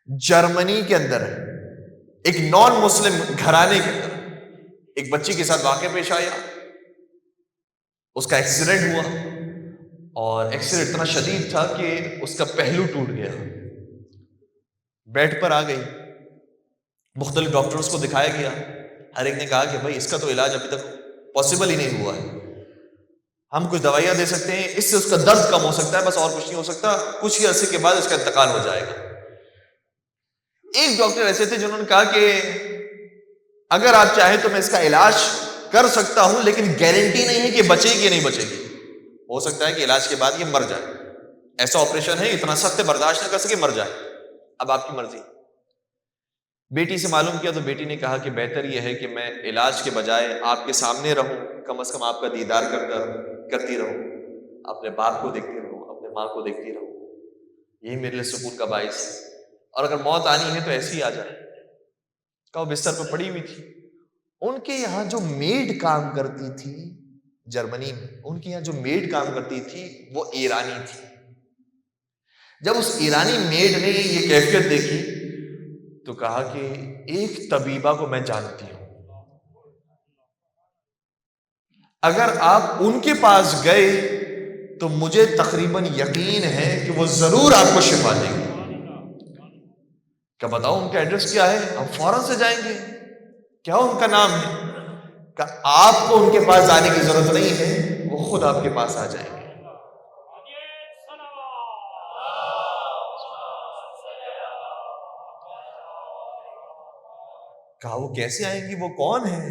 جرمنی کے اندر ایک نان مسلم گھرانے کے اندر ایک بچی کے ساتھ واقعہ پیش آیا. اس کا ایکسیڈنٹ ہوا اور ایکسیڈنٹ اتنا شدید تھا کہ اس کا پہلو ٹوٹ گیا. بیڈ پر آ گئی, مختلف ڈاکٹرز کو دکھایا گیا. ہر ایک نے کہا کہ بھائی اس کا تو علاج ابھی تک پاسبل ہی نہیں ہوا ہے. ہم کچھ دوائیاں دے سکتے ہیں, اس سے اس کا درد کم ہو سکتا ہے, بس اور کچھ نہیں ہو سکتا, کچھ ہی عرصے کے بعد اس کا انتقال ہو جائے گا. ایک ڈاکٹر ایسے تھے جنہوں نے کہا کہ اگر آپ چاہیں تو میں اس کا علاج کر سکتا ہوں, لیکن گارنٹی نہیں ہے کہ بچے گی یا نہیں بچے گی. ہو سکتا ہے کہ علاج کے بعد یہ مر جائے. ایسا آپریشن ہے, اتنا سخت برداشت نہ کر سکے, مر جائے. اب آپ کی مرضی. بیٹی سے معلوم کیا تو بیٹی نے کہا کہ بہتر یہ ہے کہ میں علاج کے بجائے آپ کے سامنے رہوں, کم از کم آپ کا دیدار کرتی رہوں, اپنے باپ کو دیکھتی رہوں, اپنے ماں کو دیکھتی رہوں, یہی میرے لیے سکون کا باعث ہے. اور اگر موت آنی ہے تو ایسی ہی آ جائے. کہ وہ بستر پہ پڑی ہوئی تھی. ان کے یہاں جو میڈ کام کرتی تھی جرمنی میں, ان کے یہاں جو میڈ کام کرتی تھی وہ ایرانی تھی. جب اس ایرانی میڈ نے یہ کیفیت دیکھی تو کہا کہ ایک طبیبہ کو میں جانتی ہوں, اگر آپ ان کے پاس گئے تو مجھے تقریباً یقین ہے کہ وہ ضرور آپ کو شفا دیں گے. کیا بتاؤ ان کا ایڈریس کیا ہے؟ ہم فوراً سے جائیں گے. کیا ان کا نام ہے؟ کہ آپ کو ان کے پاس جانے کی ضرورت نہیں ہے, وہ خود آپ کے پاس آ جائیں گے. کہا وہ کیسے آئیں گی, وہ کون ہے؟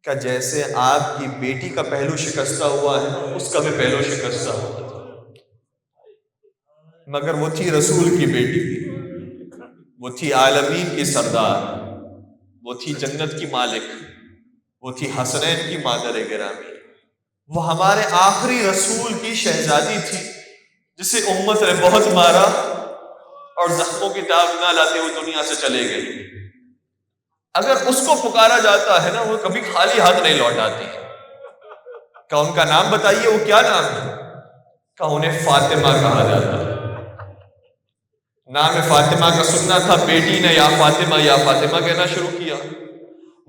کہ جیسے آپ کی بیٹی کا پہلو شکستہ ہوا ہے اس کا بھی پہلو شکستہ ہوا تھا, مگر وہ تھی رسول کی بیٹی, وہ تھی عالمین کی سردار, وہ تھی جنت کی مالک, وہ تھی حسنین کی مادر گرامی, وہ ہمارے آخری رسول کی شہزادی تھی جسے امت نے بہت مارا اور زخموں کی داغ نہ لاتے ہوئے دنیا سے چلے گئی. اگر اس کو پکارا جاتا ہے نا, وہ کبھی خالی ہاتھ نہیں لوٹ آتی. کہ ان کا نام بتائیے, وہ کیا نام ہے؟ کہ انہیں فاطمہ کہا جاتا ہے. نام فاطمہ کا سننا تھا, بیٹی نے یا فاطمہ یا فاطمہ کہنا شروع کیا,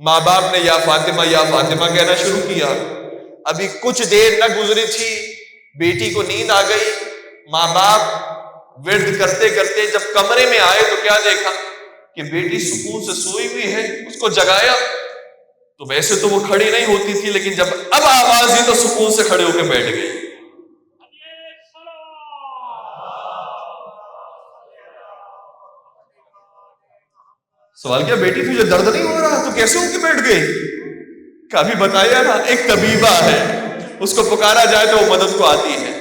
ماں باپ نے یا فاطمہ یا فاطمہ کہنا شروع کیا. ابھی کچھ دیر نہ گزری تھی, بیٹی کو نیند آ گئی. ماں باپ ورد کرتے کرتے جب کمرے میں آئے تو کیا دیکھا کہ بیٹی سکون سے سوئی ہوئی ہے. اس کو جگایا تو ویسے تو وہ کھڑی نہیں ہوتی تھی, لیکن جب اب آواز دی تو سکون سے کھڑے ہو کے بیٹھ گئی. سوال کیا, بیٹی تجھے درد نہیں ہو رہا تو کیسے ہو کے بیٹھ گئی؟ کبھی بتایا نا, ایک طبیبہ ہے, اس کو پکارا جائے تو وہ مدد کو آتی ہے.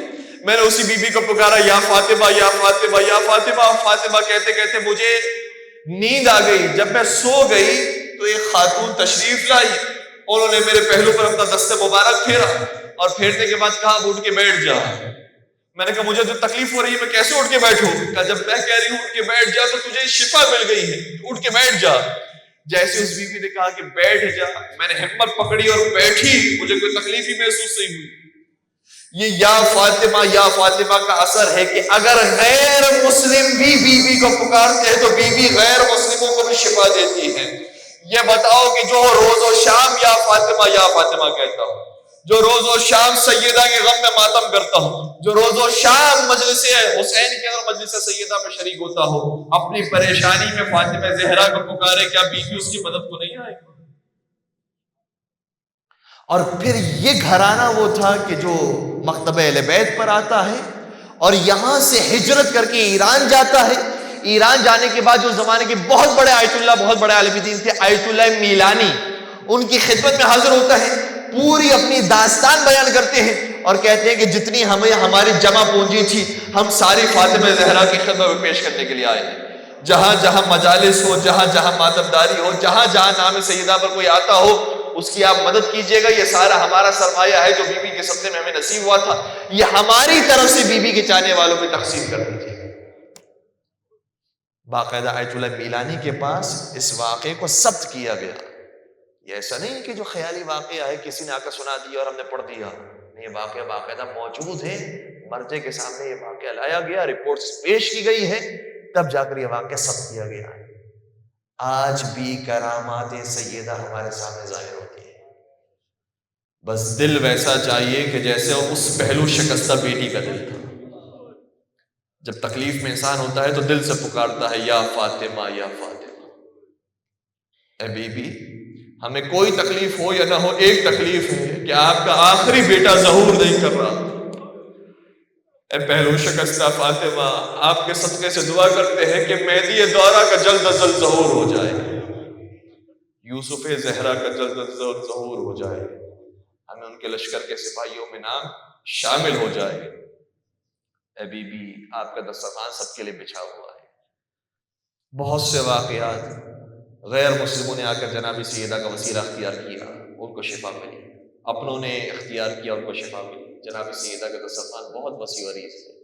میں نے اسی بی بی کو پکارا, یا فاطمہ یا فاطمہ یا فاطمہ. فاطمہ کہتے کہتے مجھے نیند آ گئی. جب میں سو گئی تو ایک خاتون تشریف لائی, انہوں نے میرے پہلو پر اپنا دست مبارک پھیرا اور پھیرنے کے بعد کہا اٹھ کے بیٹھ جا. میں نے کہا مجھے تو تکلیف ہو رہی ہے, میں کیسے اٹھ کے بیٹھوں؟ کہ جب میں کہہ رہی ہوں اٹھ کے بیٹھ جا تو تجھے شفا مل گئی ہے, اٹھ کے بیٹھ جا. جیسے اس بیوی نے کہا کہ بیٹھ جا, میں نے ہمت پکڑی اور بیٹھی, مجھے کوئی تکلیف ہی محسوس نہیں ہوئی. یہ یا فاطمہ کا اثر ہے کہ اگر غیر مسلم بھی بیوی کو پکارتے ہیں تو بیوی غیر مسلموں کو بھی شفا دیتی ہے. یہ بتاؤ کہ جو روز و شام یا فاطمہ کہتا ہوں, جو روز و شام سیدہ کے غم میں ماتم کرتا ہوں, جو روز و شام مجلس حسین کے اندر مجلس سیدہ میں شریک ہوتا ہو, اپنی پریشانی میں فاطمہ زہرا کو پکارے, کیا بیوی اس کی مدد کو نہیں آئے گی؟ اور پھر یہ گھرانہ وہ تھا کہ جو مکتبہ اہل بیت پر آتا ہے اور یہاں سے ہجرت کر کے ایران جاتا ہے. ایران جانے کے بعد جو زمانے کے بہت بڑے آیت اللہ, بہت بڑے عالم دین تھے, آیت اللہ میلانی, ان کی خدمت میں حاضر ہوتا ہے. پوری اپنی داستان بیان کرتے ہیں اور کہتے ہیں کہ جتنی ہمیں ہماری جمع پونجی تھی ہم ساری فاطمہ زہرا کی خدمت میں پیش کرنے کے لیے آئے ہیں. جہاں جہاں مجالس ہو, جہاں جہاں ماتمداری ہو, جہاں جہاں نام سیدہ پر کوئی آتا ہو, اس کی آپ مدد کیجئے گا. یہ سارا ہمارا سرمایہ ہے جو بی بی کے صدقے میں ہمیں نصیب ہوا تھا, یہ ہماری طرف سے بی بی کے چاہنے والوں میں تقسیم کر دیجیے گا. باقاعدہ آیت اللہ میلانی کے پاس اس واقعے کو ثبت کیا گیا. یہ ایسا نہیں کہ جو خیالی واقعہ ہے کسی نے آ کر سنا دیا اور ہم نے پڑھ دیا. یہ واقعہ باقاعدہ موجود ہے, مرجع کے سامنے یہ واقعہ لایا گیا, رپورٹس پیش کی گئی ہے, تب جا کر یہ واقعہ سب کیا گیا ہے۔ آج بھی کرامات سیدہ ہمارے سامنے ظاہر ہوتی ہے، بس دل ویسا چاہیے کہ جیسے اس پہلو شکستہ بیٹی کا دل تھا۔ جب تکلیف میں انسان ہوتا ہے تو دل سے پکارتا ہے یا فاطمہ یا فاطمہ، اے بی بی ہمیں کوئی تکلیف ہو یا نہ ہو، ایک تکلیف ہے کہ آپ کا آخری بیٹا ظہور نہیں کر رہا۔ اے پہلو شکستہ فاطمہ، آپ کے صدقے سے دعا کرتے ہیں کہ مہدی دورہ کا جلد از جلد ظہور ہو جائے، یوسف زہرا کا جلد از جلد ظہور ہو جائے، ہمیں ان کے لشکر کے سپاہیوں میں نام شامل ہو جائے۔ اے بی بی آپ کا دسترخوان سب کے لیے بچھا ہوا ہے۔ بہت سے واقعات غیر مسلموں نے آ کر جناب سیدہ کا وسیلہ اختیار کیا، ان کو شفا ملی، اپنوں نے اختیار کیا، ان کو شفا ملی۔ جناب سیدہ کا دسترخوان بہت وسیع و عریض ہے۔